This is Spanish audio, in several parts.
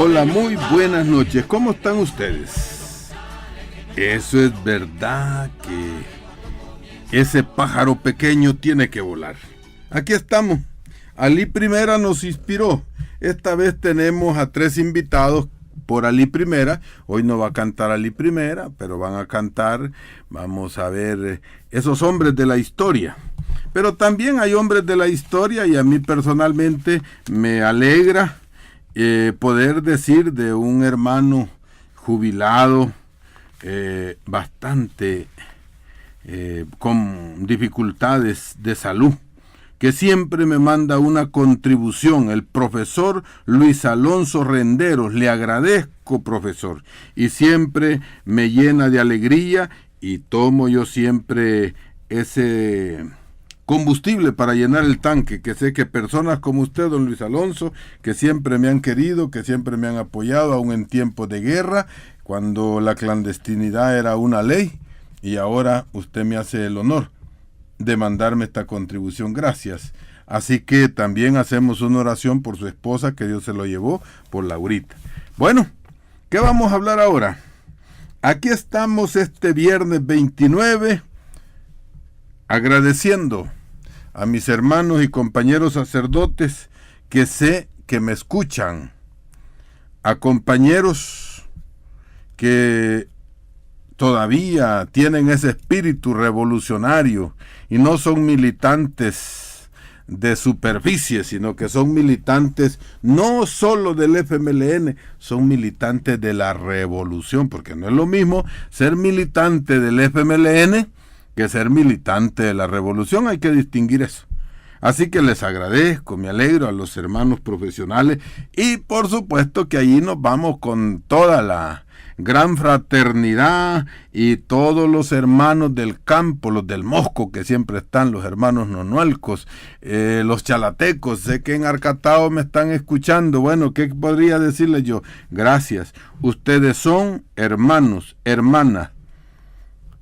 Hola, muy buenas noches. ¿Cómo están ustedes? Eso es verdad que ese pájaro pequeño tiene que volar. Aquí estamos. Ali Primera nos inspiró. Esta vez tenemos a 3 invitados por Ali Primera. Hoy no va a cantar Ali Primera, pero van a cantar, vamos a ver, esos hombres de la historia. Pero también hay hombres de la historia y a mí personalmente me alegra poder decir de un hermano jubilado bastante con dificultades de salud, que siempre me manda una contribución, el profesor Luis Alonso Renderos. Le agradezco, profesor, y siempre me llena de alegría y tomo yo siempre ese combustible para llenar el tanque, que sé que personas como usted, don Luis Alonso, que siempre me han querido, que siempre me han apoyado, aún en tiempos de guerra, cuando la clandestinidad era una ley, y ahora usted me hace el honor de mandarme esta contribución. Gracias. Así que también hacemos una oración por su esposa, que Dios se lo llevó, por Laurita. Bueno, ¿qué vamos a hablar ahora? Aquí estamos este viernes 29, agradeciendo a mis hermanos y compañeros sacerdotes que sé que me escuchan, a compañeros que todavía tienen ese espíritu revolucionario y no son militantes de superficie, sino que son militantes no solo del FMLN, son militantes de la revolución, porque no es lo mismo ser militante del FMLN que ser militante de la revolución. Hay que distinguir eso. Así que les agradezco, me alegro a los hermanos profesionales y por supuesto que allí nos vamos con toda la gran fraternidad y todos los hermanos del campo, los del Mosco, que siempre están, los hermanos nonualcos, los chalatecos. Sé que en Arcatao me están escuchando. Bueno, ¿qué podría decirles yo? Gracias. Ustedes son hermanos, hermanas,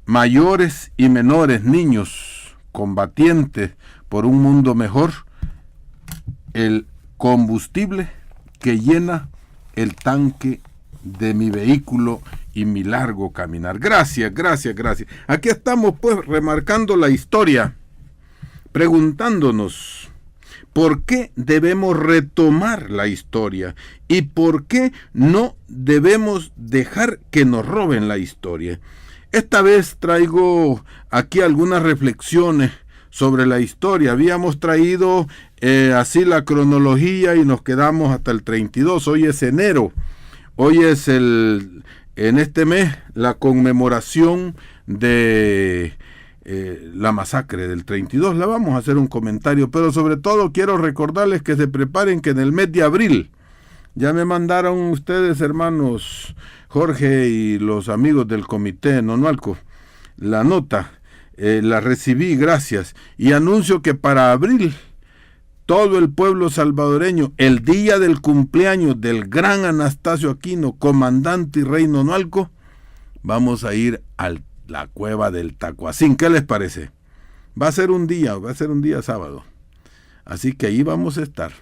mayores y menores, niños, combatientes por un mundo mejor, el combustible que llena el tanque de mi vehículo y mi largo caminar. Gracias, gracias, gracias. Aquí estamos pues remarcando la historia, preguntándonos por qué debemos retomar la historia y por qué no debemos dejar que nos roben la historia. Esta vez traigo aquí algunas reflexiones sobre la historia. Habíamos traído así la cronología y nos quedamos hasta el 32. Hoy es enero. Hoy es en este mes la conmemoración de la masacre del 32. La vamos a hacer un comentario, pero sobre todo quiero recordarles que se preparen, que en el mes de abril, ya me mandaron ustedes, hermanos Jorge y los amigos del comité Nonualco, la nota, la recibí, gracias, y anuncio que para abril todo el pueblo salvadoreño, el día del cumpleaños del gran Anastasio Aquino, comandante y rey Nonualco, vamos a ir a la cueva del Tacuacín. ¿Qué les parece? Va a ser un día sábado, así que ahí vamos a estar.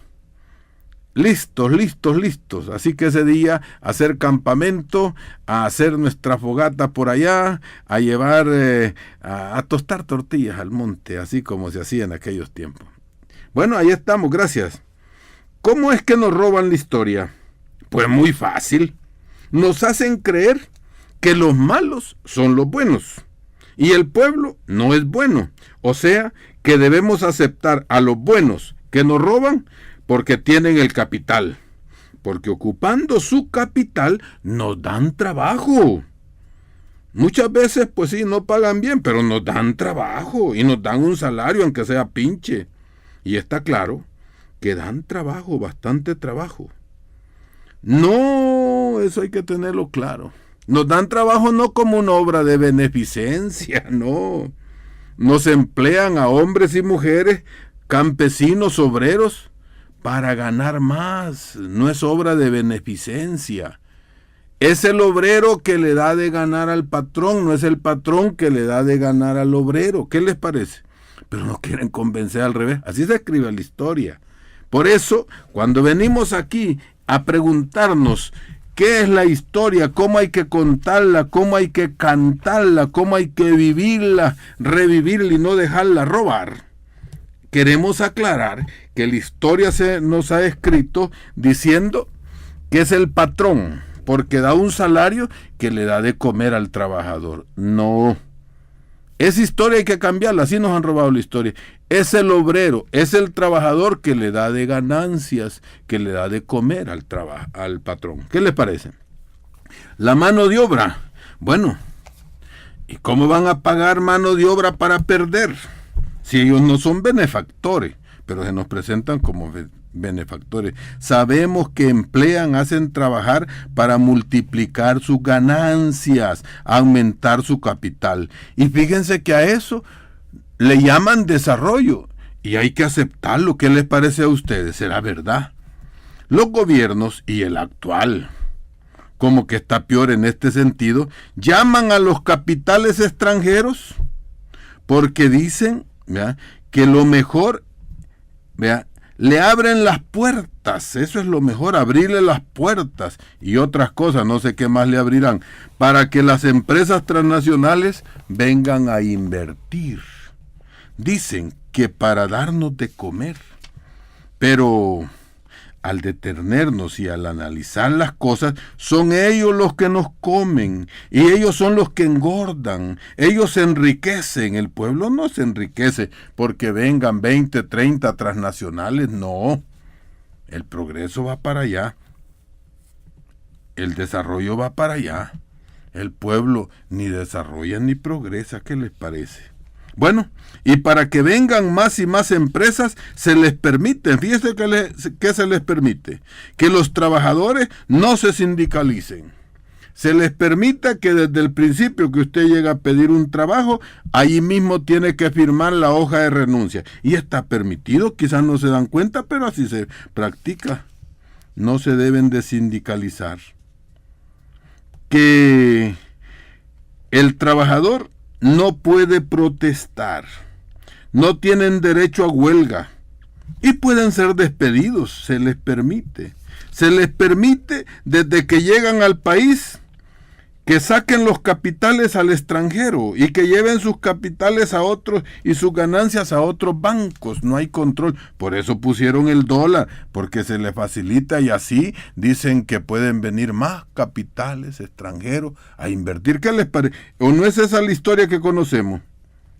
Listos. Así que ese día a hacer campamento, a hacer nuestra fogata por allá, a llevar, a tostar tortillas al monte, así como se hacía en aquellos tiempos. Bueno, ahí estamos, gracias. ¿Cómo es que nos roban la historia? Pues muy fácil. Nos hacen creer que los malos son los buenos y el pueblo no es bueno. O sea, que debemos aceptar a los buenos que nos roban porque tienen el capital, porque ocupando su capital nos dan trabajo. Muchas veces, pues sí, no pagan bien, pero nos dan trabajo y nos dan un salario, aunque sea pinche. Y está claro que dan trabajo, bastante trabajo. No, eso hay que tenerlo claro. Nos dan trabajo no como una obra de beneficencia, no. Nos emplean a hombres y mujeres, campesinos, obreros, para ganar más. No es obra de beneficencia. Es el obrero que le da de ganar al patrón, no es el patrón que le da de ganar al obrero. ¿Qué les parece? Pero no quieren convencer al revés. Así se escribe la historia. Por eso, cuando venimos aquí a preguntarnos qué es la historia, cómo hay que contarla, cómo hay que cantarla, cómo hay que vivirla, revivirla y no dejarla robar, queremos aclarar que la historia se nos ha escrito diciendo que es el patrón, porque da un salario que le da de comer al trabajador. No. Esa historia hay que cambiarla, así nos han robado la historia. Es el obrero, es el trabajador que le da de ganancias, que le da de comer al patrón. ¿Qué les parece? La mano de obra. Bueno, ¿y cómo van a pagar mano de obra para perder? Si ellos no son benefactores, pero se nos presentan como benefactores. Sabemos que emplean, hacen trabajar para multiplicar sus ganancias, aumentar su capital. Y fíjense que a eso le llaman desarrollo y hay que aceptarlo. ¿Qué les parece a ustedes? ¿Será verdad? Los gobiernos, y el actual, como que está peor en este sentido, llaman a los capitales extranjeros porque dicen, ¿vea?, que lo mejor, ¿vea?, le abren las puertas. Eso es lo mejor, abrirle las puertas y otras cosas, no sé qué más le abrirán, para que las empresas transnacionales vengan a invertir. Dicen que para darnos de comer, pero al detenernos y al analizar las cosas, son ellos los que nos comen y ellos son los que engordan, ellos se enriquecen. El pueblo no se enriquece porque vengan 20, 30 transnacionales, no. El progreso va para allá, el desarrollo va para allá. El pueblo ni desarrolla ni progresa, ¿qué les parece? Bueno, y para que vengan más y más empresas, se les permite, fíjense que se les permite, que los trabajadores no se sindicalicen. Se les permite que desde el principio que usted llega a pedir un trabajo, ahí mismo tiene que firmar la hoja de renuncia. Y está permitido, quizás no se dan cuenta, pero así se practica. No se deben de sindicalizar. Que el trabajador no puede protestar, no tienen derecho a huelga y pueden ser despedidos, se les permite. Se les permite desde que llegan al país que saquen los capitales al extranjero y que lleven sus capitales a otros y sus ganancias a otros bancos. No hay control. Por eso pusieron el dólar, porque se les facilita y así dicen que pueden venir más capitales extranjeros a invertir. ¿Qué les parece? ¿O no es esa la historia que conocemos?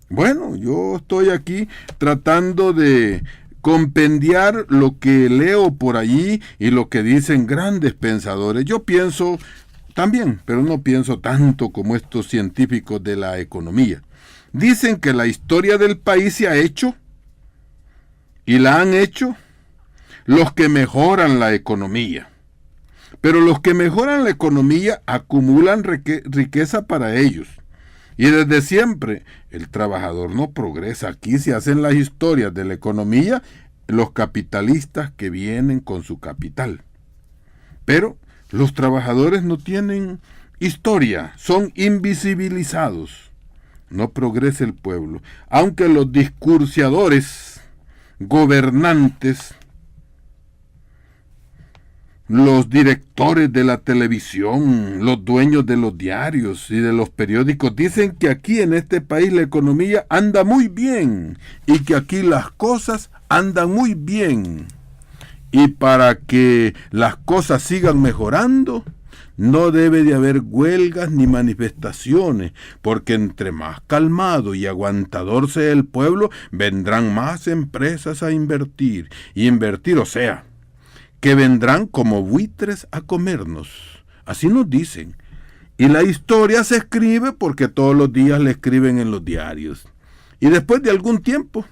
Bueno, yo estoy aquí tratando de compendiar lo que leo por allí y lo que dicen grandes pensadores. Yo pienso también, pero no pienso tanto como estos científicos de la economía. Dicen que la historia del país se ha hecho y la han hecho los que mejoran la economía. Pero los que mejoran la economía acumulan riqueza para ellos. Y desde siempre el trabajador no progresa. Aquí se hacen las historias de la economía los capitalistas que vienen con su capital. Pero los trabajadores no tienen historia, son invisibilizados. No progresa el pueblo, aunque los discursiadores, gobernantes, los directores de la televisión, los dueños de los diarios y de los periódicos dicen que aquí en este país la economía anda muy bien y que aquí las cosas andan muy bien. Y para que las cosas sigan mejorando, no debe de haber huelgas ni manifestaciones, porque entre más calmado y aguantador sea el pueblo, vendrán más empresas a invertir. Y invertir, o sea, que vendrán como buitres a comernos. Así nos dicen. Y la historia se escribe porque todos los días la escriben en los diarios. Y después de algún tiempo,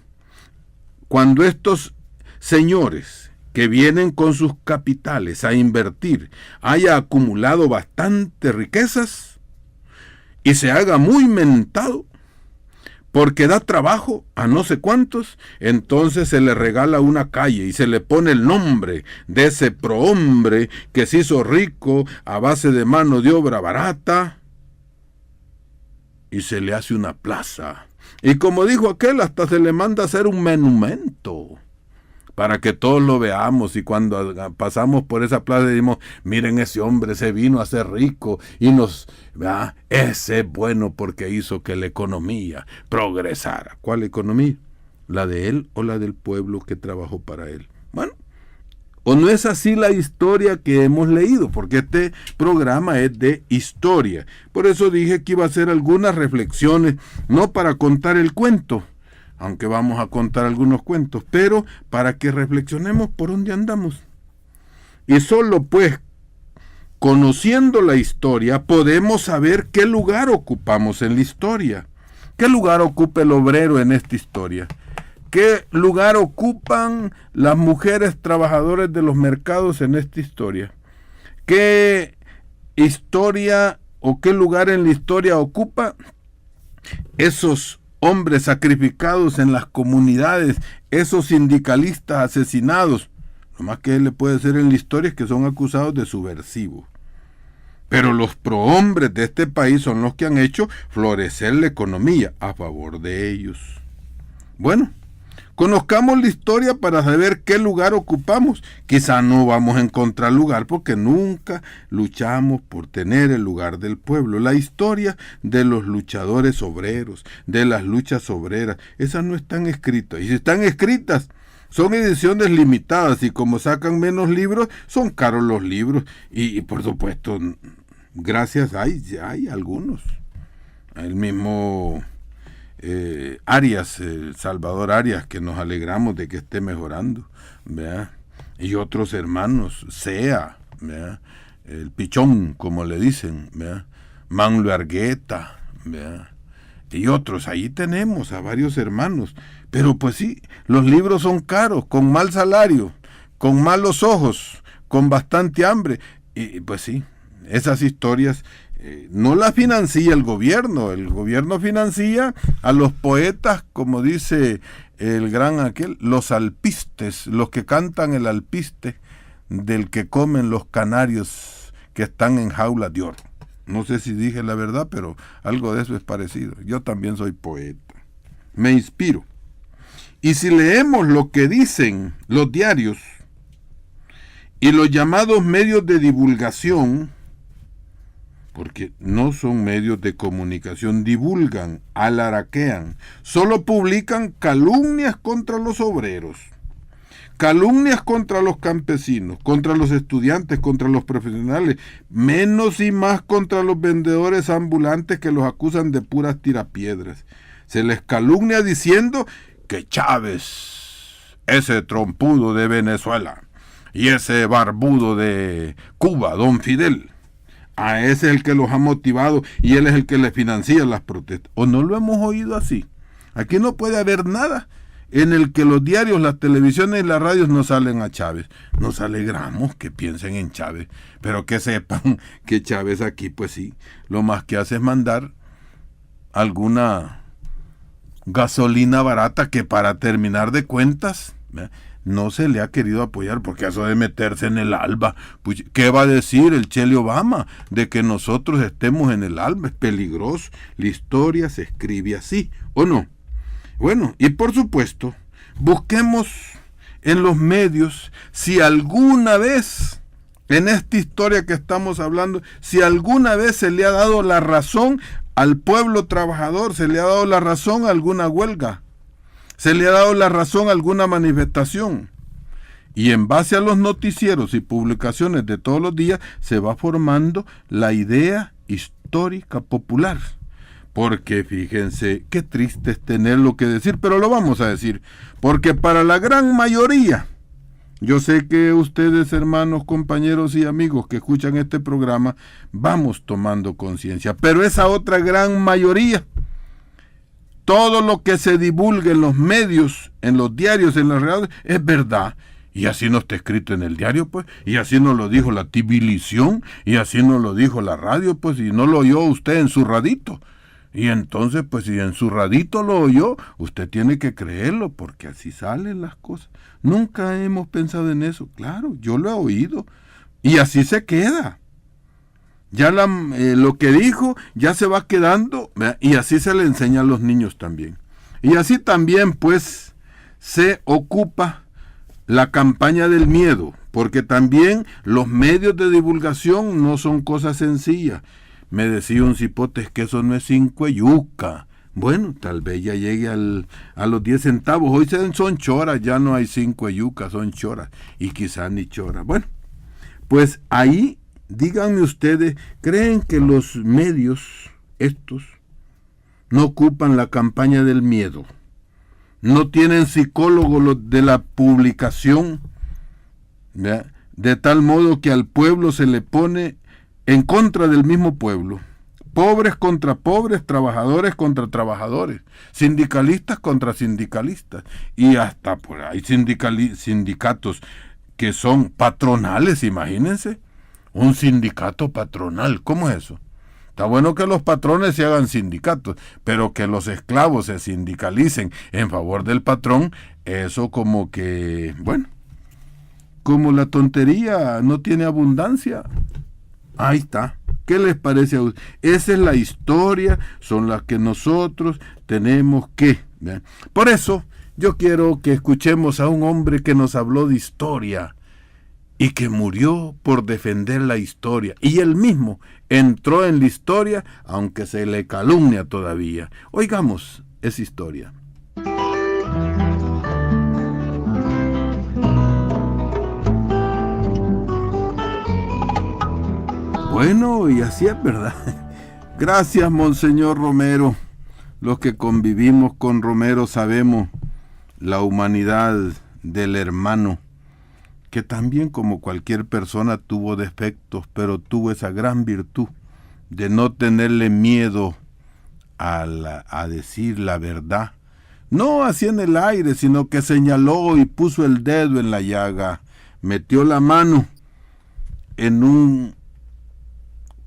cuando estos señores que vienen con sus capitales a invertir, haya acumulado bastantes riquezas y se haga muy mentado porque da trabajo a no sé cuántos, entonces se le regala una calle y se le pone el nombre de ese prohombre que se hizo rico a base de mano de obra barata y se le hace una plaza. Y como dijo aquel, hasta se le manda a hacer un monumento para que todos lo veamos y cuando pasamos por esa plaza decimos, miren ese hombre, se vino a ser rico y ese es bueno porque hizo que la economía progresara. ¿Cuál economía? ¿La de él o la del pueblo que trabajó para él? Bueno, ¿o no es así la historia que hemos leído? Porque este programa es de historia. Por eso dije que iba a hacer algunas reflexiones, no para contar el cuento, aunque vamos a contar algunos cuentos, pero para que reflexionemos por dónde andamos. Y solo pues, conociendo la historia, podemos saber qué lugar ocupamos en la historia. ¿Qué lugar ocupa el obrero en esta historia? ¿Qué lugar ocupan las mujeres trabajadoras de los mercados en esta historia? ¿Qué historia o qué lugar en la historia ocupa esos hombres sacrificados en las comunidades, esos sindicalistas asesinados? Lo más que le puede ser en la historia es que son acusados de subversivos. Pero los prohombres de este país son los que han hecho florecer la economía a favor de ellos. Bueno, conozcamos la historia para saber qué lugar ocupamos. Quizá no vamos a encontrar lugar porque nunca luchamos por tener el lugar del pueblo. La historia de los luchadores obreros, de las luchas obreras, esas no están escritas. Y si están escritas, son ediciones limitadas y como sacan menos libros, son caros los libros. Y por supuesto, gracias hay algunos. El mismo Arias, Salvador Arias, que nos alegramos de que esté mejorando, ¿verdad? Y otros hermanos, Sea, ¿verdad? El Pichón, como le dicen, ¿verdad? Manlo Argueta, ¿verdad? Y otros, ahí tenemos a varios hermanos, pero pues sí, los libros son caros, con mal salario, con malos ojos, con bastante hambre, y pues sí, esas historias no las financia el gobierno financia a los poetas, como dice el gran aquel, los alpistes, los que cantan el alpiste del que comen los canarios que están en jaula de oro. No sé si dije la verdad, pero algo de eso es parecido. Yo también soy poeta, me inspiro. Y si leemos lo que dicen los diarios y los llamados medios de divulgación, porque no son medios de comunicación, divulgan, alaraquean, solo publican calumnias contra los obreros, calumnias contra los campesinos, contra los estudiantes, contra los profesionales, menos y más contra los vendedores ambulantes que los acusan de puras tirapiedras. Se les calumnia diciendo que Chávez, ese trompudo de Venezuela, y ese barbudo de Cuba, don Fidel, a ese es el que los ha motivado y él es el que les financia las protestas. ¿O no lo hemos oído así? Aquí no puede haber nada en el que los diarios, las televisiones y las radios no salen a Chávez. Nos alegramos que piensen en Chávez, pero que sepan que Chávez aquí, pues sí, lo más que hace es mandar alguna gasolina barata que para terminar de cuentas, no se le ha querido apoyar, porque eso de meterse en el ALBA, pues, ¿qué va a decir el Chele Obama de que nosotros estemos en el ALBA? Es peligroso. La historia se escribe así, ¿o no? Bueno, y por supuesto, busquemos en los medios si alguna vez, en esta historia que estamos hablando, si alguna vez se le ha dado la razón al pueblo trabajador, se le ha dado la razón a alguna huelga, se le ha dado la razón a alguna manifestación. Y en base a los noticieros y publicaciones de todos los días se va formando la idea histórica popular. Porque fíjense, qué triste es tenerlo que decir, pero lo vamos a decir. Porque para la gran mayoría, yo sé que ustedes, hermanos, compañeros y amigos que escuchan este programa, vamos tomando conciencia. Pero esa otra gran mayoría, todo lo que se divulga en los medios, en los diarios, en las redes, es verdad. Y así no está escrito en el diario, pues. Y así nos lo dijo la televisión. Y así nos lo dijo la radio, pues. Y no lo oyó usted en su radito. Y entonces, pues, si en su radito lo oyó, usted tiene que creerlo, porque así salen las cosas. Nunca hemos pensado en eso. Claro, yo lo he oído. Y así se queda. Ya lo que dijo ya se va quedando, ¿verdad? Y así se le enseña a los niños también. Y así también, pues, se ocupa la campaña del miedo, porque también los medios de divulgación no son cosas sencillas. Me decía un cipote que eso no es 5 yuca. Bueno, tal vez ya llegue a los 10 centavos. Hoy son choras, ya no hay 5 yucas, son choras. Y quizás ni choras. Bueno, pues ahí, díganme ustedes, ¿creen que los medios, estos, no ocupan la campaña del miedo? ¿No tienen psicólogos los de la publicación? ¿Verdad? De tal modo que al pueblo se le pone en contra del mismo pueblo. Pobres contra pobres, trabajadores contra trabajadores, sindicalistas contra sindicalistas. Y hasta por ahí sindicatos que son patronales, imagínense. Un sindicato patronal, ¿cómo es eso? Está bueno que los patrones se hagan sindicatos, pero que los esclavos se sindicalicen en favor del patrón, eso como que, bueno, como la tontería no tiene abundancia. Ahí está. ¿Qué les parece a ustedes? Esa es la historia, son las que nosotros tenemos que. ¿Verdad? Por eso yo quiero que escuchemos a un hombre que nos habló de historia y que murió por defender la historia. Y él mismo entró en la historia, aunque se le calumnia todavía. Oigamos esa historia. Bueno, y así es, ¿verdad? Gracias, Monseñor Romero. Los que convivimos con Romero sabemos la humanidad del hermano, que también como cualquier persona tuvo defectos, pero tuvo esa gran virtud de no tenerle miedo a decir la verdad. No así en el aire, sino que señaló y puso el dedo en la llaga, metió la mano en un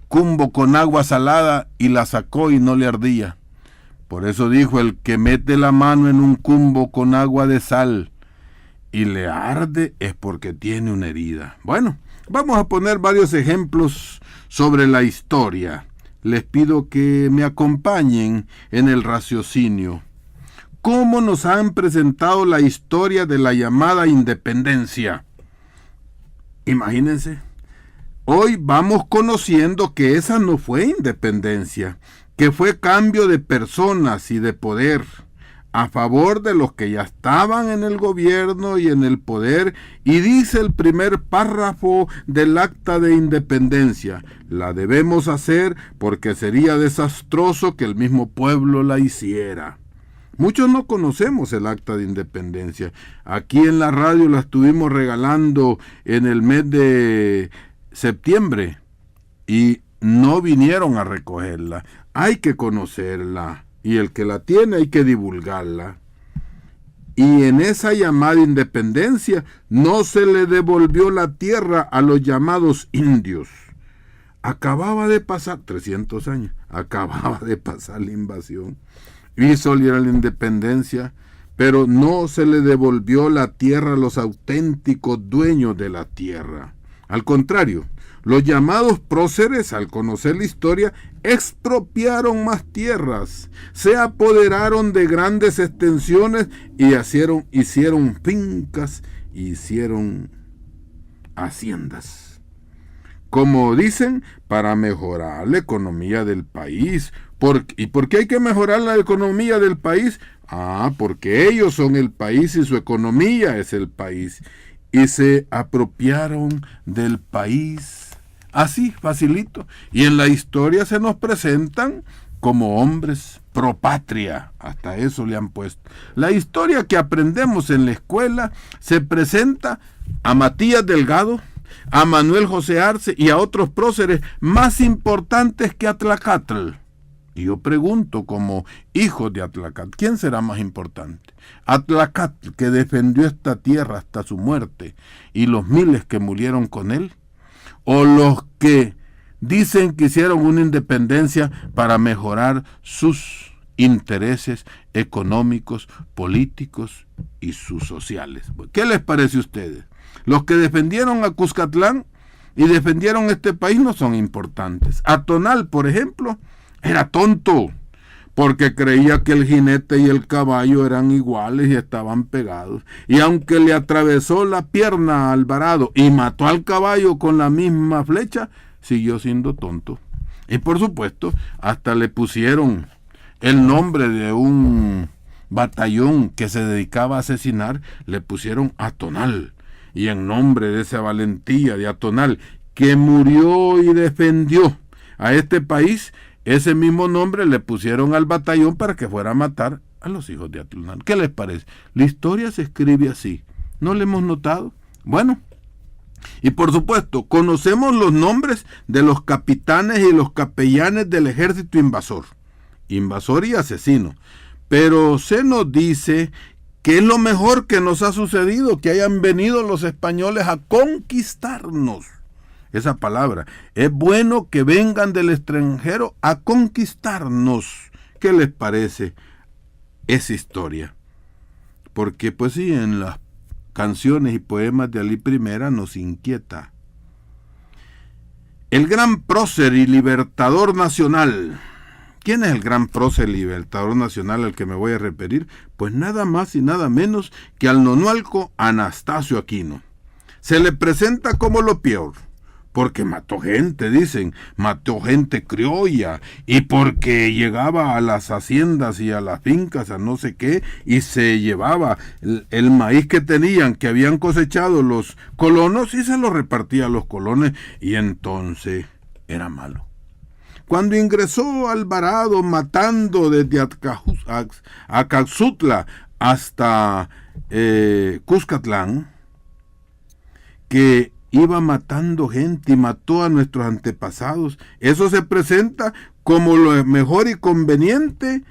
cumbo con agua salada y la sacó y no le ardía. Por eso dijo, el que mete la mano en un cumbo con agua de sal y le arde es porque tiene una herida. Bueno, vamos a poner varios ejemplos sobre la historia. Les pido que me acompañen en el raciocinio. ¿Cómo nos han presentado la historia de la llamada independencia? Imagínense. Hoy vamos conociendo que esa no fue independencia, que fue cambio de personas y de poder a favor de los que ya estaban en el gobierno y en el poder, y dice el primer párrafo del acta de independencia: la debemos hacer porque sería desastroso que el mismo pueblo la hiciera. Muchos no conocemos el acta de independencia. Aquí en la radio la estuvimos regalando en el mes de septiembre y no vinieron a recogerla. Hay que conocerla y el que la tiene hay que divulgarla. Y en esa llamada independencia no se le devolvió la tierra a los llamados indios. Acababa de pasar 300 años, acababa de pasar la invasión y saliera la independencia, pero no se le devolvió la tierra a los auténticos dueños de la tierra. Al contrario, los llamados próceres, al conocer la historia, expropiaron más tierras, se apoderaron de grandes extensiones y hicieron fincas, hicieron haciendas. Como dicen, para mejorar la economía del país. ¿Y por qué hay que mejorar la economía del país? Porque ellos son el país y su economía es el país. Y se apropiaron del país. Así, facilito. Y en la historia se nos presentan como hombres pro patria. Hasta eso le han puesto. La historia que aprendemos en la escuela se presenta a Matías Delgado, a Manuel José Arce y a otros próceres más importantes que Atlacatl. Y yo pregunto, como hijo de Atlacatl, ¿quién será más importante? ¿Atlacatl, que defendió esta tierra hasta su muerte, y los miles que murieron con él? ¿O los que dicen que hicieron una independencia para mejorar sus intereses económicos, políticos y sus sociales? ¿Qué les parece a ustedes? Los que defendieron a Cuscatlán y defendieron este país no son importantes. Atonal, por ejemplo, era tonto, porque creía que el jinete y el caballo eran iguales y estaban pegados. Y aunque le atravesó la pierna a Alvarado y mató al caballo con la misma flecha, siguió siendo tonto. Y por supuesto, hasta le pusieron el nombre de un batallón que se dedicaba a asesinar, le pusieron Atonal. Y en nombre de esa valentía de Atonal, que murió y defendió a este país, ese mismo nombre le pusieron al batallón para que fuera a matar a los hijos de Atonal. ¿Qué les parece? La historia se escribe así. ¿No le hemos notado? Bueno, y por supuesto, conocemos los nombres de los capitanes y los capellanes del ejército invasor y asesino. Pero se nos dice que es lo mejor que nos ha sucedido, que hayan venido los españoles a conquistarnos. Esa palabra, es bueno que vengan del extranjero a conquistarnos. ¿Qué les parece esa historia? Porque pues sí, en las canciones y poemas de Alí I nos inquieta. El gran prócer y libertador nacional. ¿Quién es el gran prócer y libertador nacional al que me voy a referir? Pues nada más y nada menos que al nonualco Anastasio Aquino. Se le presenta como lo peor, porque mató gente, dicen, mató gente criolla, y porque llegaba a las haciendas y a las fincas, a no sé qué, y se llevaba el maíz que tenían, que habían cosechado los colonos, y se lo repartía a los colones, y entonces era malo. Cuando ingresó Alvarado matando desde Acaxutla hasta Cuscatlán, que iba matando gente y mató a nuestros antepasados, eso se presenta como lo mejor y conveniente,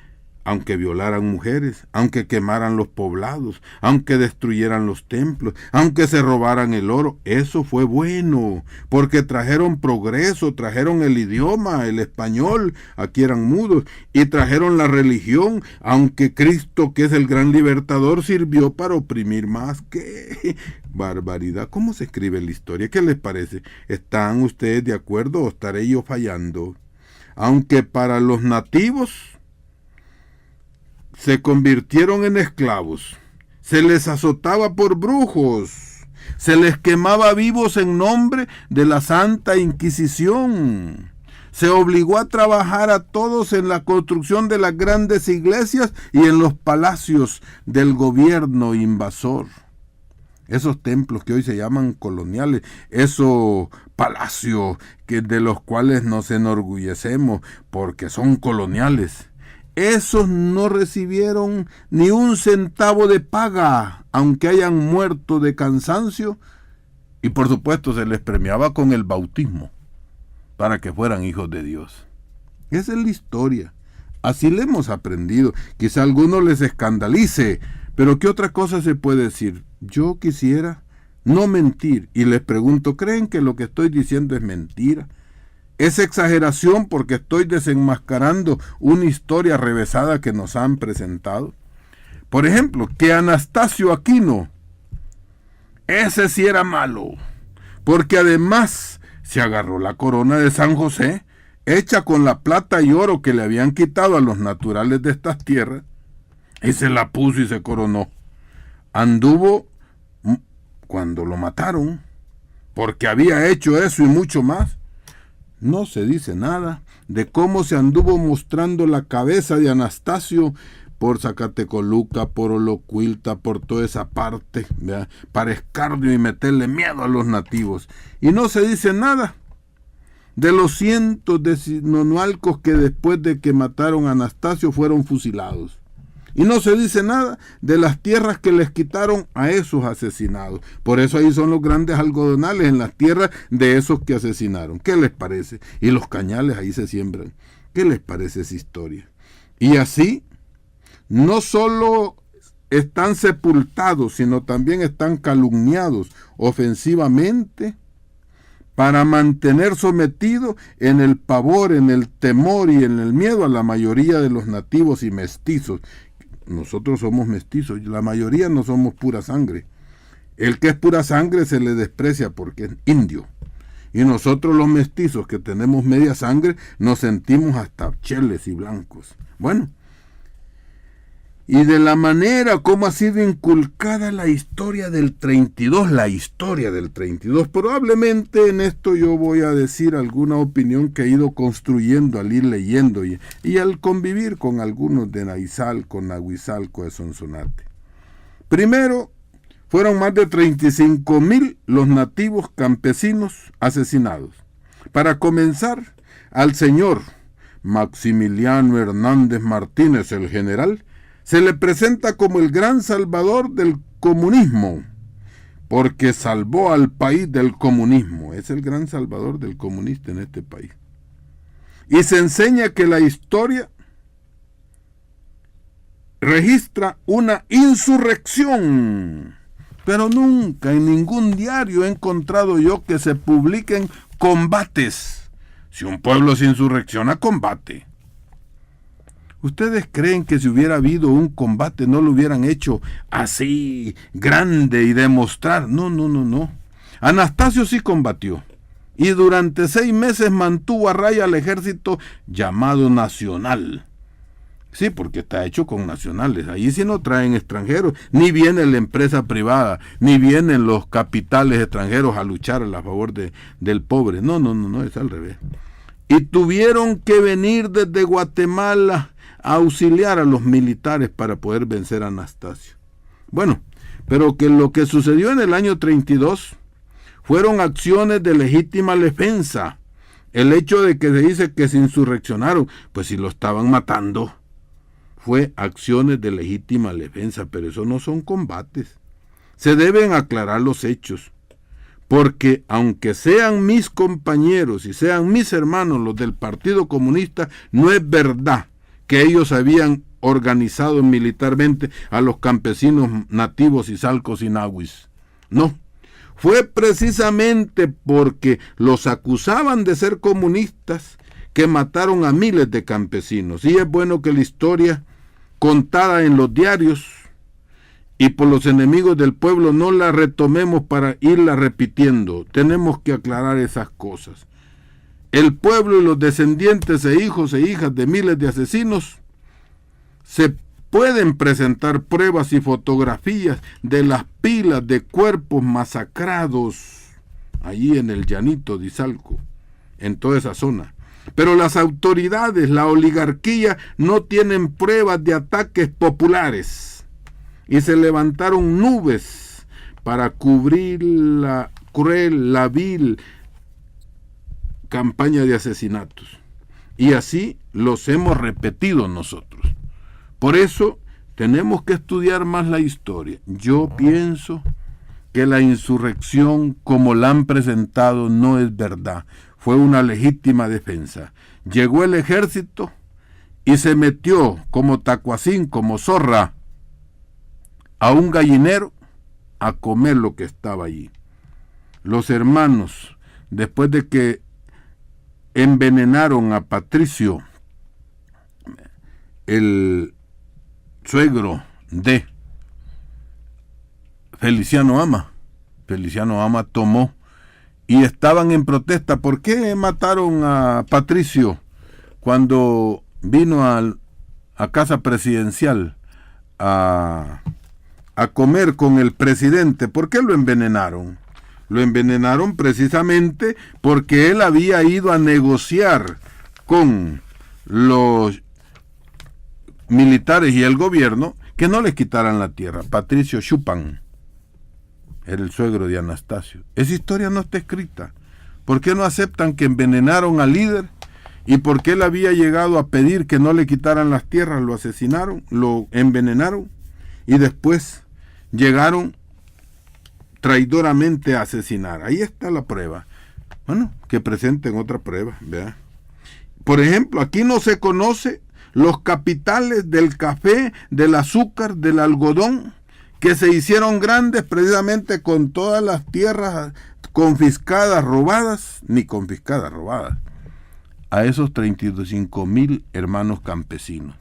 aunque violaran mujeres, aunque quemaran los poblados, aunque destruyeran los templos, aunque se robaran el oro. Eso fue bueno, porque trajeron progreso, trajeron el idioma, el español, aquí eran mudos, y trajeron la religión, aunque Cristo, que es el gran libertador, sirvió para oprimir más. ¡Qué barbaridad! ¿Cómo se escribe la historia? ¿Qué les parece? ¿Están ustedes de acuerdo o estaré yo fallando? Aunque para los nativos se convirtieron en esclavos, se les azotaba por brujos, se les quemaba vivos en nombre de la Santa Inquisición, se obligó a trabajar a todos en la construcción de las grandes iglesias y en los palacios del gobierno invasor. Esos templos que hoy se llaman coloniales, esos palacios de los cuales nos enorgullecemos porque son coloniales, esos no recibieron ni un centavo de paga, aunque hayan muerto de cansancio, y por supuesto se les premiaba con el bautismo para que fueran hijos de Dios. Esa es la historia. Así le hemos aprendido. Quizá a algunos les escandalice, pero ¿qué otra cosa se puede decir? Yo quisiera no mentir, y les pregunto, ¿creen que lo que estoy diciendo es mentira? Es exageración porque estoy desenmascarando una historia revesada que nos han presentado. Por ejemplo, que Anastasio Aquino, ese sí era malo, porque además se agarró la corona de San José, hecha con la plata y oro que le habían quitado a los naturales de estas tierras, y se la puso y se coronó. Anduvo cuando lo mataron, porque había hecho eso y mucho más. No se dice nada de cómo se anduvo mostrando la cabeza de Anastasio por Zacatecoluca, por Olocuilta, por toda esa parte, ¿verdad?, para escarnio y meterle miedo a los nativos. Y no se dice nada de los cientos de nonualcos que después de que mataron a Anastasio fueron fusilados. Y no se dice nada de las tierras que les quitaron a esos asesinados. Por eso ahí son los grandes algodonales en las tierras de esos que asesinaron. ¿Qué les parece? Y los cañales ahí se siembran. ¿Qué les parece esa historia? Y así, no solo están sepultados, sino también están calumniados ofensivamente para mantener sometido en el pavor, en el temor y en el miedo a la mayoría de los nativos y mestizos. Nosotros somos mestizos, la mayoría no somos pura sangre. El que es pura sangre se le desprecia porque es indio. Y nosotros los mestizos que tenemos media sangre nos sentimos hasta cheles y blancos. Bueno, y de la manera como ha sido inculcada la historia del 32, probablemente en esto yo voy a decir alguna opinión que he ido construyendo al ir leyendo y al convivir con algunos de Naizalco, Nahuizalco, de Sonsonate. Primero, fueron más de 35,000 los nativos campesinos asesinados. Para comenzar, al señor Maximiliano Hernández Martínez, el general, se le presenta como el gran salvador del comunismo, porque salvó al país del comunismo. Es el gran salvador del comunista en este país. Y se enseña que la historia registra una insurrección, pero nunca en ningún diario he encontrado yo que se publiquen combates. Si un pueblo se insurrecciona, combate. ¿Ustedes creen que si hubiera habido un combate no lo hubieran hecho así, grande y demostrar? No. Anastasio sí combatió y durante 6 meses mantuvo a raya al ejército llamado nacional. Sí, porque está hecho con nacionales. Ahí sí no traen extranjeros, ni viene la empresa privada, ni vienen los capitales extranjeros a luchar a favor del pobre. No, es al revés. Y tuvieron que venir desde Guatemala a auxiliar a los militares para poder vencer a Anastasio. Bueno, pero que lo que sucedió en el año 32 fueron acciones de legítima defensa. El hecho de que se dice que se insurreccionaron, pues si lo estaban matando, fue acciones de legítima defensa, pero eso no son combates. Se deben aclarar los hechos, porque aunque sean mis compañeros y sean mis hermanos los del Partido Comunista, no es verdad que ellos habían organizado militarmente a los campesinos nativos izalcos y nahuis. No, fue precisamente porque los acusaban de ser comunistas que mataron a miles de campesinos. Y es bueno que la historia contada en los diarios y por los enemigos del pueblo no la retomemos para irla repitiendo. Tenemos que aclarar esas cosas. El pueblo y los descendientes e hijos e hijas de miles de asesinos se pueden presentar pruebas y fotografías de las pilas de cuerpos masacrados allí en el llanito de Izalco, en toda esa zona. Pero las autoridades, la oligarquía, no tienen pruebas de ataques populares y se levantaron nubes para cubrir la cruel, la vil campaña de asesinatos. Y así los hemos repetido nosotros. Por eso tenemos que estudiar más la historia. Yo pienso que la insurrección, como la han presentado, no es verdad. Fue una legítima defensa. Llegó el ejército y se metió como tacuacín, como zorra, a un gallinero a comer lo que estaba allí. Los hermanos, después de que envenenaron a Patricio, el suegro de Feliciano Ama tomó y estaban en protesta. ¿Por qué mataron a Patricio cuando vino a casa presidencial a comer con el presidente? ¿Por qué lo envenenaron? Lo envenenaron precisamente porque él había ido a negociar con los militares y el gobierno que no les quitaran la tierra. Patricio Chupan era el suegro de Anastasio. Esa historia no está escrita. ¿Por qué no aceptan que envenenaron al líder? ¿Y por qué él había llegado a pedir que no le quitaran las tierras? Lo asesinaron, lo envenenaron y después llegaron traidoramente a asesinar. Ahí está la prueba. Bueno, que presenten otra prueba, ¿verdad? Por ejemplo, aquí no se conoce los capitales del café, del azúcar, del algodón, que se hicieron grandes precisamente con todas las tierras confiscadas, robadas, a esos 35,000 hermanos campesinos.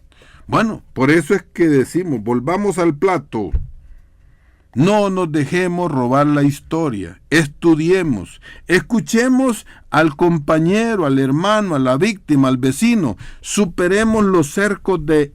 Bueno, por eso es que decimos, volvamos al plato. No nos dejemos robar la historia. Estudiemos, escuchemos al compañero, al hermano, a la víctima, al vecino. Superemos los cercos de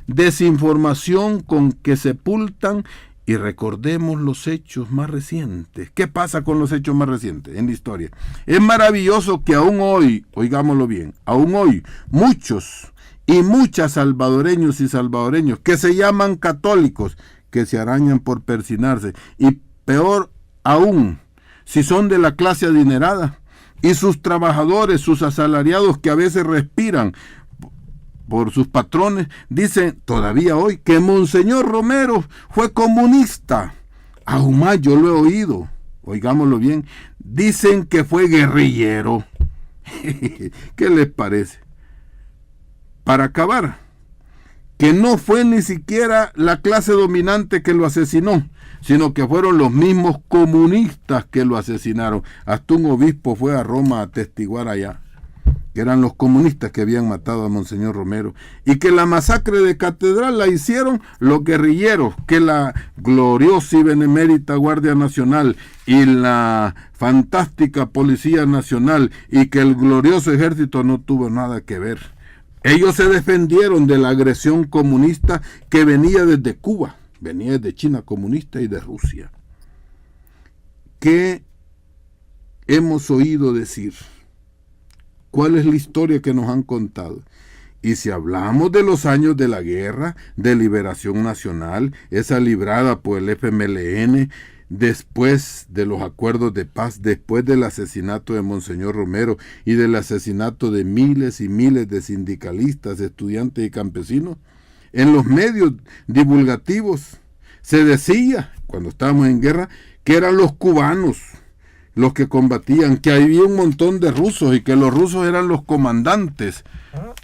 desinformación con que sepultan y recordemos los hechos más recientes. ¿Qué pasa con los hechos más recientes en la historia? Es maravilloso que aún hoy, oigámoslo bien, aún hoy muchos y muchas salvadoreños y salvadoreños que se llaman católicos, que se arañan por persinarse, y peor aún, si son de la clase adinerada, y sus trabajadores, sus asalariados que a veces respiran por sus patrones, dicen todavía hoy que Monseñor Romero fue comunista. Aún más yo lo he oído, oigámoslo bien, dicen que fue guerrillero. ¿Qué les parece? Para acabar, que no fue ni siquiera la clase dominante que lo asesinó, sino que fueron los mismos comunistas que lo asesinaron. Hasta un obispo fue a Roma a atestiguar allá, que eran los comunistas que habían matado a Monseñor Romero, y que la masacre de Catedral la hicieron los guerrilleros, que la gloriosa y benemérita Guardia Nacional y la fantástica Policía Nacional y que el glorioso Ejército no tuvo nada que ver. Ellos se defendieron de la agresión comunista que venía desde Cuba, venía desde China comunista y de Rusia. ¿Qué hemos oído decir? ¿Cuál es la historia que nos han contado? Y si hablamos de los años de la guerra de liberación nacional, esa librada por el FMLN, después de los acuerdos de paz, después del asesinato de Monseñor Romero y del asesinato de miles y miles de sindicalistas, estudiantes y campesinos, en los medios divulgativos se decía, cuando estábamos en guerra, que eran los cubanos los que combatían, que había un montón de rusos y que los rusos eran los comandantes.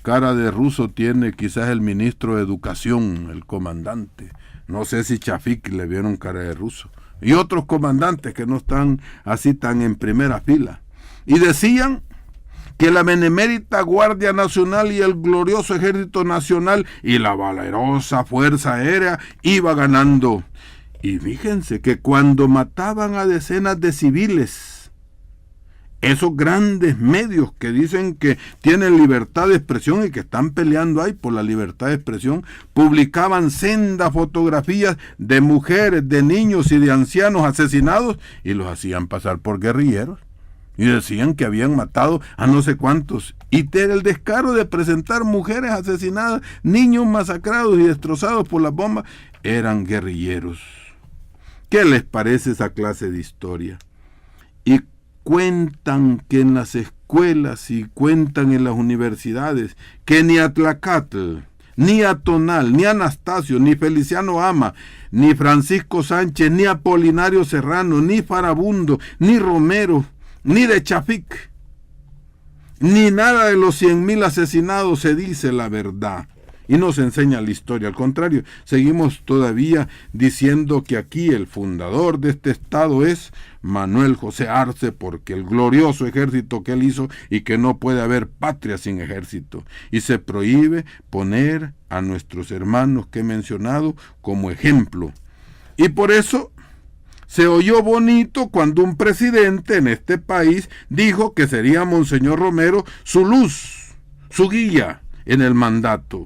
Cara de ruso tiene quizás el ministro de Educación, el comandante. No sé si Chafik le vieron cara de ruso. Y otros comandantes que no están así tan en primera fila. Y decían que la benemérita Guardia Nacional y el glorioso Ejército Nacional y la valerosa Fuerza Aérea iba ganando. Y fíjense que cuando mataban a decenas de civiles, esos grandes medios que dicen que tienen libertad de expresión y que están peleando ahí por la libertad de expresión, publicaban sendas fotografías de mujeres, de niños y de ancianos asesinados y los hacían pasar por guerrilleros. Y decían que habían matado a no sé cuántos. Y el descaro de presentar mujeres asesinadas, niños masacrados y destrozados por las bombas, eran guerrilleros. ¿Qué les parece esa clase de historia? Y cuentan que en las escuelas y cuentan en las universidades que ni Atlacatl, ni Atonal, ni Anastasio, ni Feliciano Ama, ni Francisco Sánchez, ni Apolinario Serrano, ni Farabundo, ni Romero, ni de Chafik, ni nada de los 100,000 asesinados se dice la verdad. Y nos enseña la historia. Al contrario, seguimos todavía diciendo que aquí el fundador de este estado es Manuel José Arce, porque el glorioso ejército que él hizo y que no puede haber patria sin ejército. Y se prohíbe poner a nuestros hermanos que he mencionado como ejemplo. Y por eso se oyó bonito cuando un presidente en este país dijo que sería Monseñor Romero su luz, su guía en el mandato.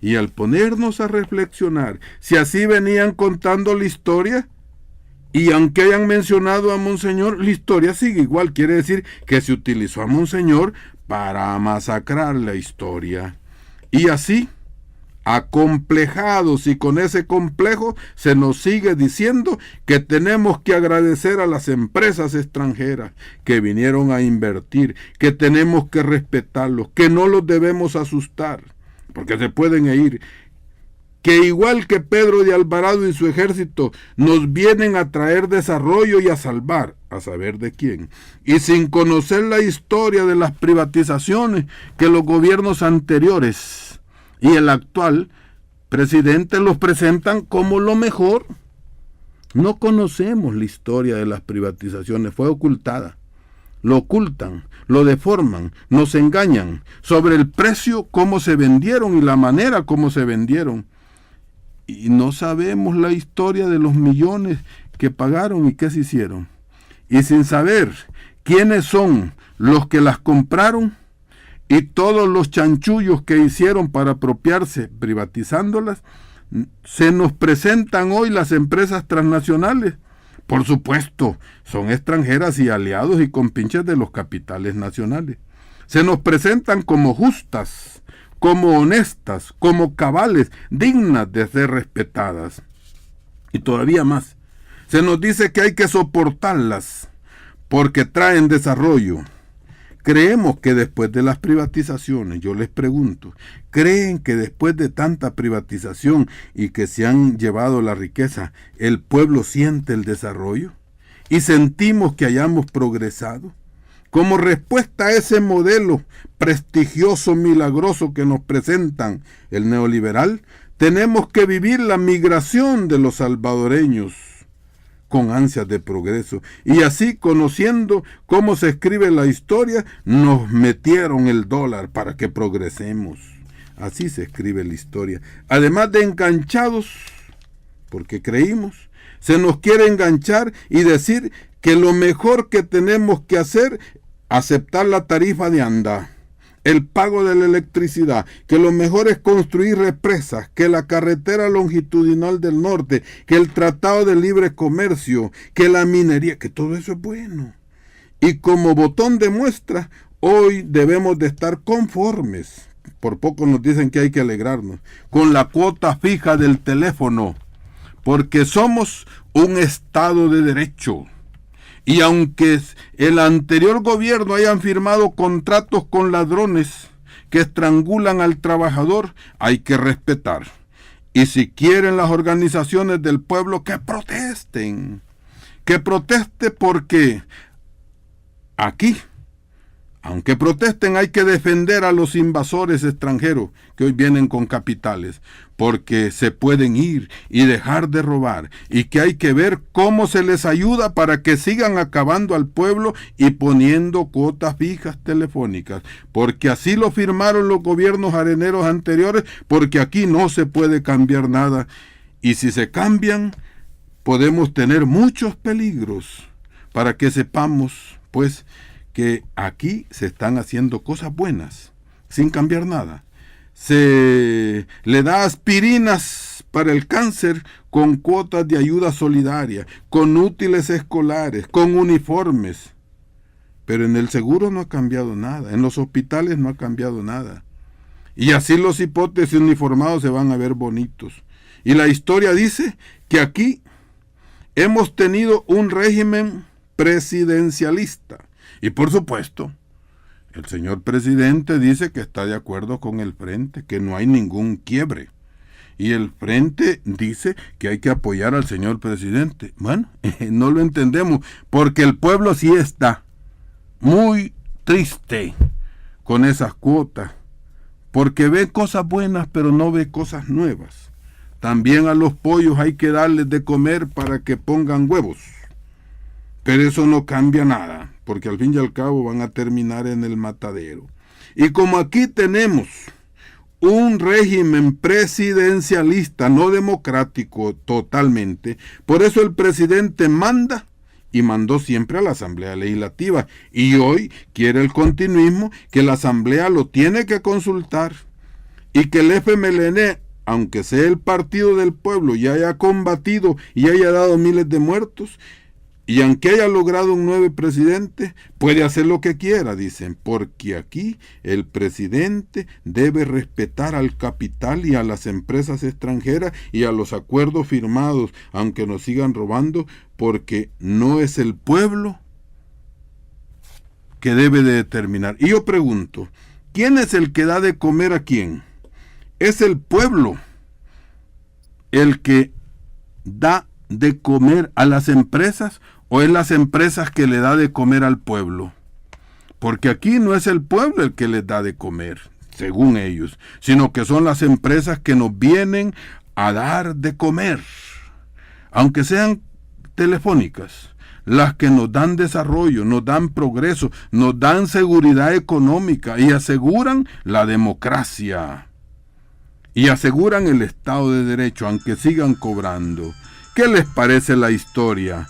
Y al ponernos a reflexionar, si así venían contando la historia, y aunque hayan mencionado a Monseñor, la historia sigue igual. Quiere decir que se utilizó a Monseñor para masacrar la historia. Y así, acomplejados y con ese complejo, se nos sigue diciendo que tenemos que agradecer a las empresas extranjeras que vinieron a invertir, que tenemos que respetarlos, que no los debemos asustar, porque se pueden ir, que igual que Pedro de Alvarado y su ejército nos vienen a traer desarrollo y a salvar, a saber de quién, y sin conocer la historia de las privatizaciones que los gobiernos anteriores y el actual presidente los presentan como lo mejor. No conocemos la historia de las privatizaciones, fue ocultada. Lo ocultan, lo deforman, nos engañan sobre el precio, cómo se vendieron y la manera como se vendieron. y no sabemos la historia de los millones que pagaron y qué se hicieron. Y sin saber quiénes son los que las compraron y todos los chanchullos que hicieron para apropiarse privatizándolas, se nos presentan hoy las empresas transnacionales. Por supuesto, son extranjeras y aliados y compinches de los capitales nacionales. Se nos presentan como justas, como honestas, como cabales, dignas de ser respetadas. Y todavía más, se nos dice que hay que soportarlas porque traen desarrollo. Creemos que después de las privatizaciones, yo les pregunto, ¿creen que después de tanta privatización y que se han llevado la riqueza, el pueblo siente el desarrollo? ¿Y sentimos que hayamos progresado? Como respuesta a ese modelo prestigioso, milagroso que nos presentan el neoliberal, tenemos que vivir la migración de los salvadoreños con ansias de progreso. Y así, conociendo cómo se escribe la historia, nos metieron el dólar para que progresemos. Así se escribe la historia. Además de enganchados, porque creímos, se nos quiere enganchar y decir que lo mejor que tenemos que hacer, aceptar la tarifa de ANDA, el pago de la electricidad, que lo mejor es construir represas, que la carretera longitudinal del norte, que el tratado de libre comercio, que la minería, que todo eso es bueno. Y como botón de muestra, hoy debemos de estar conformes, por poco nos dicen que hay que alegrarnos, con la cuota fija del teléfono, porque somos un Estado de Derecho. Y aunque el anterior gobierno hayan firmado contratos con ladrones que estrangulan al trabajador, hay que respetar. Y si quieren las organizaciones del pueblo, que protesten. Que proteste porque aquí, aunque protesten, hay que defender a los invasores extranjeros que hoy vienen con capitales, porque se pueden ir y dejar de robar, y que hay que ver cómo se les ayuda para que sigan acabando al pueblo y poniendo cuotas fijas telefónicas, porque así lo firmaron los gobiernos areneros anteriores, porque aquí no se puede cambiar nada, y si se cambian, podemos tener muchos peligros, para que sepamos, pues, que aquí se están haciendo cosas buenas, sin cambiar nada. Se le da aspirinas para el cáncer con cuotas de ayuda solidaria, con útiles escolares, con uniformes. Pero en el seguro no ha cambiado nada, en los hospitales no ha cambiado nada. Y así los hipotes uniformados se van a ver bonitos. Y la historia dice que aquí hemos tenido un régimen presidencialista. Y por supuesto, el señor presidente dice que está de acuerdo con el frente, que no hay ningún quiebre. Y el frente dice que hay que apoyar al señor presidente. Bueno, no lo entendemos, porque el pueblo sí está muy triste con esas cuotas, porque ve cosas buenas, pero no ve cosas nuevas. También a los pollos hay que darles de comer para que pongan huevos. Pero eso no cambia nada, porque al fin y al cabo van a terminar en el matadero. Y como aquí tenemos un régimen presidencialista, no democrático totalmente, por eso el presidente manda y mandó siempre a la Asamblea Legislativa. Y hoy quiere el continuismo, que la Asamblea lo tiene que consultar y que el FMLN, aunque sea el partido del pueblo y haya combatido y haya dado miles de muertos, y aunque haya logrado un nuevo presidente, puede hacer lo que quiera, dicen, porque aquí el presidente debe respetar al capital y a las empresas extranjeras y a los acuerdos firmados, aunque nos sigan robando, porque no es el pueblo que debe de determinar. Y yo pregunto, ¿quién es el que da de comer a quién? ¿Es el pueblo el que da de comer a las empresas o es las empresas que le da de comer al pueblo? Porque aquí no es el pueblo el que les da de comer, según ellos, sino que son las empresas que nos vienen a dar de comer, aunque sean telefónicas, las que nos dan desarrollo, nos dan progreso, nos dan seguridad económica y aseguran la democracia. y aseguran el Estado de Derecho, aunque sigan cobrando. ¿Qué les parece la historia?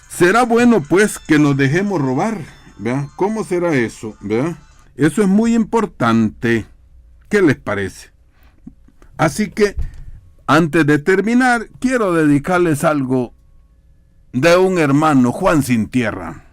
¿Será bueno, pues, que nos dejemos robar? ¿Verdad? ¿Cómo será eso? ¿Verdad? Eso es muy importante. ¿Qué les parece? Así que, antes de terminar, quiero dedicarles algo de un hermano, Juan Sin Tierra.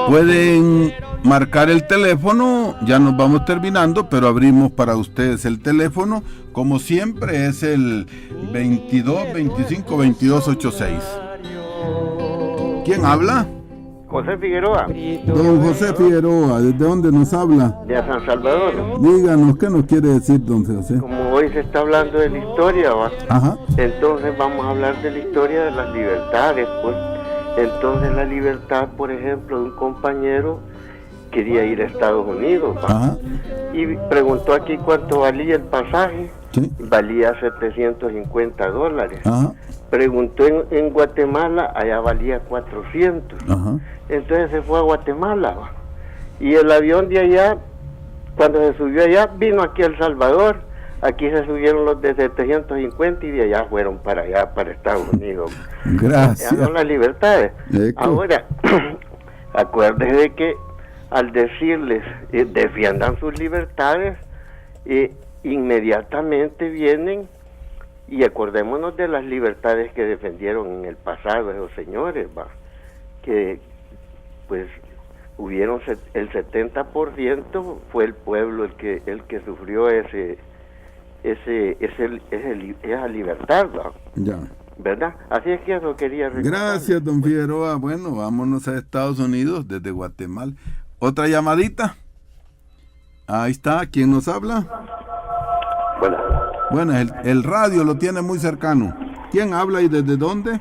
Pueden marcar el teléfono, ya nos vamos terminando, pero abrimos para ustedes el teléfono. Como siempre es el 22 25 22 86. ¿Quién habla? José Figueroa. Don José Figueroa, ¿desde dónde nos habla? De San Salvador. Díganos, ¿qué nos quiere decir, don José? Como hoy se está hablando de la historia, ¿va? Ajá. Entonces vamos a hablar de la historia de las libertades, pues. Entonces la libertad, por ejemplo, de un compañero quería ir a Estados Unidos, ¿va? Ajá. Y preguntó aquí cuánto valía el pasaje. Sí. Valía $750. Ajá. Preguntó en Guatemala, allá valía 400. Ajá. Entonces se fue a Guatemala, ¿va? Y el avión de allá, cuando se subió allá, vino aquí a El Salvador. Aquí se subieron los de 750 y de allá fueron para allá, para Estados Unidos. Gracias. Ya son las libertades. Eco. Ahora, acuérdense de que al decirles defiendan sus libertades, inmediatamente vienen, y acordémonos de las libertades que defendieron en el pasado esos señores, ¿va? Que pues hubieron el 70% fue el pueblo el que sufrió esa libertad, ¿va? Ya. ¿Verdad? Así es que eso quería recordar. Gracias, don Figueroa. Bueno, vámonos a Estados Unidos desde Guatemala. ¿Otra llamadita? Ahí está. ¿Quién nos habla? Bueno, el radio lo tiene muy cercano. ¿Quién habla y desde dónde?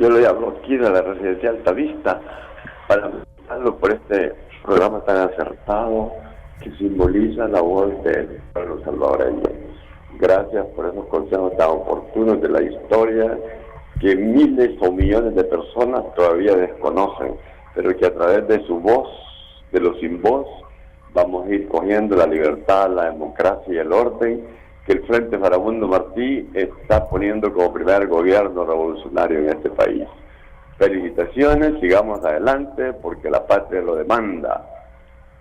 Yo lo llamo aquí de la Residencia Altavista para felicitarlo por este programa tan acertado que simboliza la voz del pueblo salvadoreño. Gracias por esos consejos tan oportunos de la historia que miles o millones de personas todavía desconocen, pero que a través de su voz, de los sin voz, vamos a ir cogiendo la libertad, la democracia y el orden que el Frente Farabundo Martí está poniendo como primer gobierno revolucionario en este país. Felicitaciones, sigamos adelante porque la patria lo demanda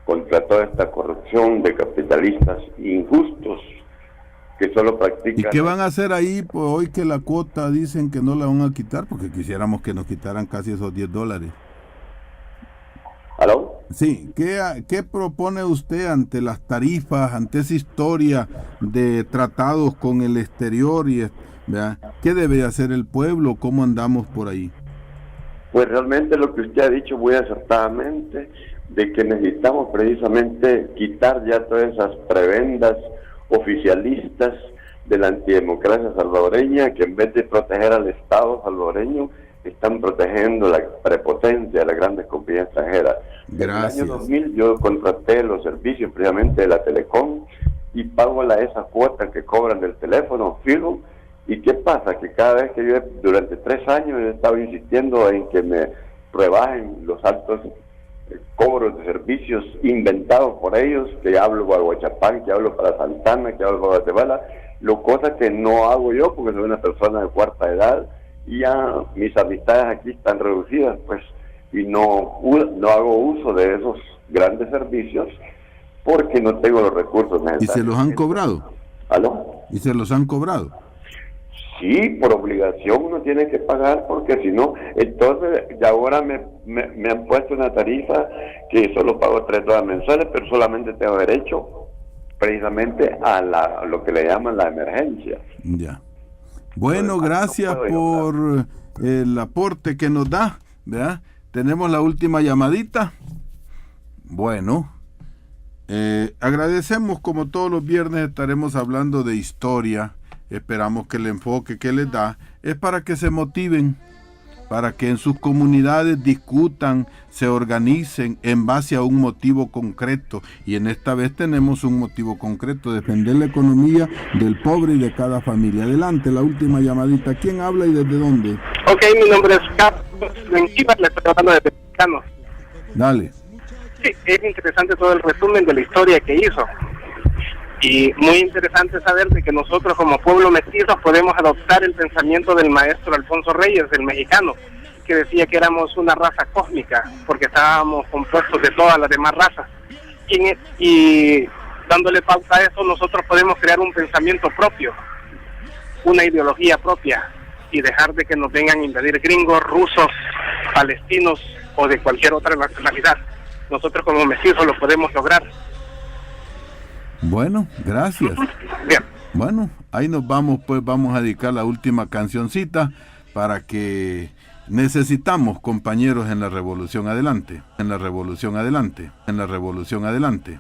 contra toda esta corrupción de capitalistas injustos que solo practican. ¿Y qué van a hacer ahí pues, hoy que la cuota dicen que no la van a quitar? Porque quisiéramos que nos quitaran casi esos $10. ¿Aló? Sí, ¿qué propone usted ante las tarifas, ante esa historia de tratados con el exterior? ¿Verdad? ¿Qué debe hacer el pueblo? ¿Cómo andamos por ahí? Pues realmente lo que usted ha dicho muy acertadamente, de que necesitamos precisamente quitar ya todas esas prebendas oficialistas de la antidemocracia salvadoreña, que en vez de proteger al Estado salvadoreño, están protegiendo la prepotencia de las grandes compañías extranjeras. Gracias. En el año 2000 yo contraté los servicios precisamente de la Telecom y pago esa cuota que cobran del teléfono fijo. ¿Y qué pasa? Que cada vez que yo durante 3 años he estado insistiendo en que me rebajen los altos cobros de servicios inventados por ellos, que hablo para Huachapán, que hablo para Santana, que hablo para Guatemala, cosa que no hago yo porque soy una persona de cuarta edad y ya mis amistades aquí están reducidas, pues, y no hago uso de esos grandes servicios porque no tengo los recursos necesarios. ¿Y se los han cobrado? ¿Aló? ¿Y se los han cobrado? Sí, por obligación uno tiene que pagar, porque si no, entonces ya ahora me han puesto una tarifa que solo pago $3 mensuales, pero solamente tengo derecho precisamente a lo que le llaman la emergencia. Ya. Bueno, gracias por el aporte que nos da, ¿verdad? Tenemos la última llamadita. Bueno, agradecemos, como todos los viernes estaremos hablando de historia. Esperamos que el enfoque que les da es para que se motiven, para que en sus comunidades discutan, se organicen en base a un motivo concreto. Y en esta vez tenemos un motivo concreto: defender la economía del pobre y de cada familia. Adelante, la última llamadita. ¿Quién habla y desde dónde? Ok, mi nombre es Carlos Menquivas, le estoy hablando de Mexicano. Dale. Sí, es interesante todo el resumen de la historia que hizo. Y muy interesante saber de que nosotros como pueblo mestizo podemos adoptar el pensamiento del maestro Alfonso Reyes, el mexicano, que decía que éramos una raza cósmica, porque estábamos compuestos de todas las demás razas. Y dándole pauta a eso, nosotros podemos crear un pensamiento propio, una ideología propia, y dejar de que nos vengan a invadir gringos, rusos, palestinos o de cualquier otra nacionalidad. Nosotros como mestizos lo podemos lograr. Bueno, gracias. Bien. Bueno, ahí nos vamos, pues vamos a dedicar la última cancioncita para que necesitamos compañeros en la revolución. Adelante, en la revolución adelante, en la revolución adelante.